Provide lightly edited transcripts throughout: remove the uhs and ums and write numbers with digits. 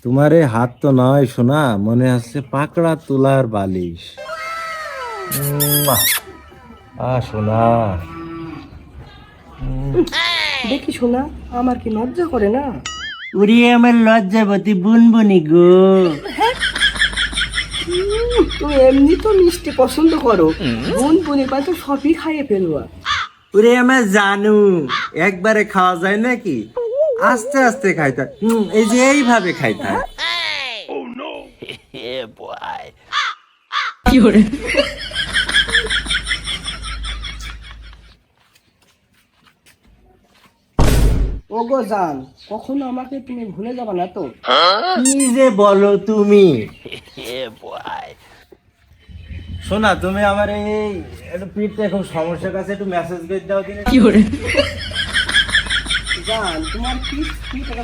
তোমার এই হাত তো নয় শোনা, মনে হচ্ছে পাকড়া তুলার বালিশ। শোনা দেখি শোনা, আমার কি লজ্জা করে না? উড়ি আমার লজ্জাবতী বুনবুনি গো। তুমি এমনি তো মিষ্টি পছন্দ করো, বোন বোনের পায়ে তো সবই খাইয়ে ফেলবা। ওরে আমার জানু, একবারে খাওয়া যায় নাকি? আস্তে আস্তে খাইতে হয়। এই যে এইভাবে খাইতে হয়। ওগো জান, কখনো আমাকে তুমি ভুলে যাবে না তো? কি যে বলো তুমি? শোনা, তুমি আমার এই একটু পিঠটা খুব সমস্যার কাছে একটু মেসেজ করে দাও দিনে। জান, তোমার কি টাকা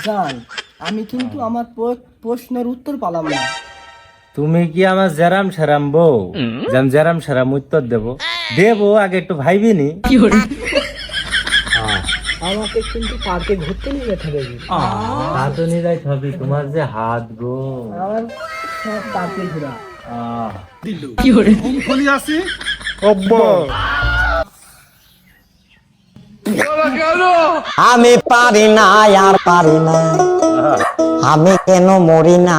জান, আমি কিন্তু আমার প্রশ্নের উত্তর পালাম না। তুমি কি আমার জেরাম সেরাম বউ? যেন জেরাম সেরাম উত্তর দেবো আগে একটু ভাইবিনি। আমাকে কিন্তু পার্কে ঘুরতে নিয়ে যেতে হবে। হাতনি যাইতে হবে, তোমার যে হাত গো। আমার সব পার্কে ঘোরা। আমি পারি না, আর পারি না, আমি কেন মরি না।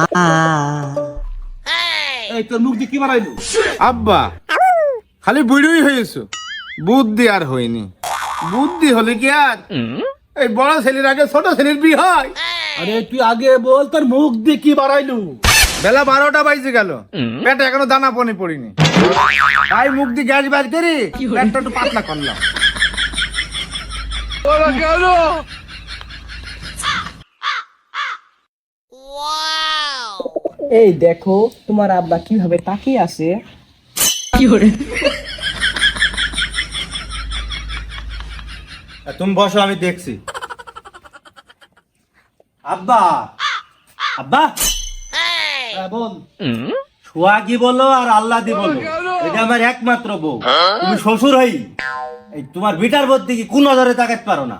এই তোর মুখ দিয়ে কি বাড়াইলু? আব্বা, খালি বুড়োই হয়েছো, বুদ্ধি আর হয়নি। বুদ্ধি হলে কি আর এই বড় ছেলের আগে ছোট ছেলের বিয়ে হয়? আরে তুই আগে বল, তোর মুখ দিয়ে কি বাড়াইলু? বেলা 12টা বাজে গেল, পেটে এখনো দানা পানি পড়িনি। তাই মুখ দিয়ে গ্যাস বাইর করি, পেটটা একটু পাতলা করলাম। এই দেখো তোমার আব্বা কিভাবে তাকিয়ে আছে। তুমি বসো, আমি দেখছি। আব্বা, আব্বা বল। সোহাগী বলো আর আল্লাহ দি বলো, এটা আমার একমাত্র বউ। তুমি শ্বশুর হই এই তোমার বিটার মধ্যে কি কোন নজরে তাকাতে পারো না?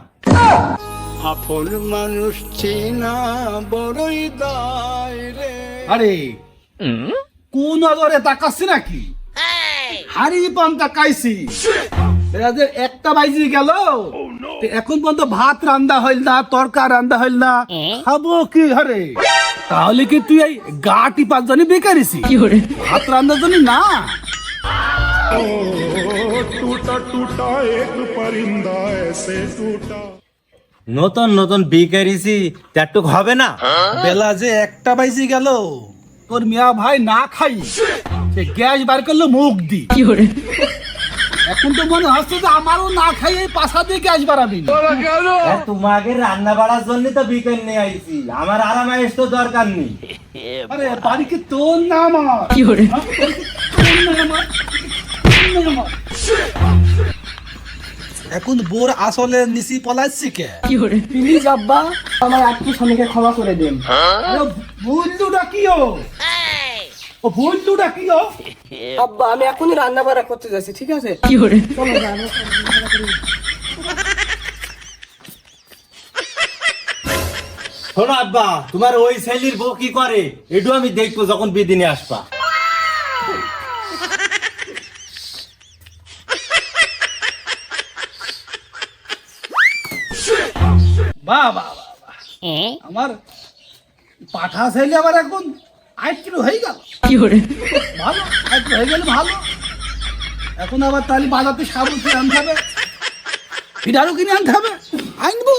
আপন মানুষ চেনা বড়ই দায় রে। আরে কোন নজরে তাকাচ্ছি নাকি? হাড়ি পান তাকাইছি। এরা যে একটা বাইজি গেল, এখন পর্যন্ত ভাত রান্দা হইল না, তরকার রান্দা হইল না, খাবো কি ঘরে? তাহলে কি তুই এই গা টিপার জন্য বেকারিছি? ভাত রান্দার জন্য না। टूटा टूटा एक परिंदा ऐसे टूटा। নতুন নতুন বিকারিছি, একটুক হবে না? বেলা যে একটা বাইজি গেল, তোর মিয়া ভাই না খাই সে গ্যাস বার করলো মুখ দি। এখন তো মনে হচ্ছে যে আমারও না খাই এই পাশা দিয়ে গ্যাস বাড়াবি। তোমাকে রান্না বাড়ার জন্য তো বিকার নিয়ে আইছি, আমার আরামায়েশ তো দরকার নেই। আরে বাড়ি কি তোর না আমার? এখন বোর আসলে নিচি পলাচ্ছি কে? প্লিজ আব্বা, আমার আত্মীয় স্বামীকে ক্ষমা করে দিন। ভুললুটা কিও? ও ভুললুটা কিও? আব্বা, আমি এখনই রান্না বাড়া করতে যাচ্ছি, ঠিক আছে? চলো যান। শোনো আব্বা, তোমার ওই ছেলের বউ কি করে একটু আমি দেখবো যখন বিদিনে আসবা। বাহ বাহ বাহ বাহ। আমার পাঠা ছেলে আবার এখন 8 কিলো হয়ে গেল। ভালো, 8 কিলো হয়ে গেল ভালো। এখন আবার তাহলে বাজাতে সাবুন কিনে আনতে হবে, ফিডারও কিনে আনতে হবে, আনবো।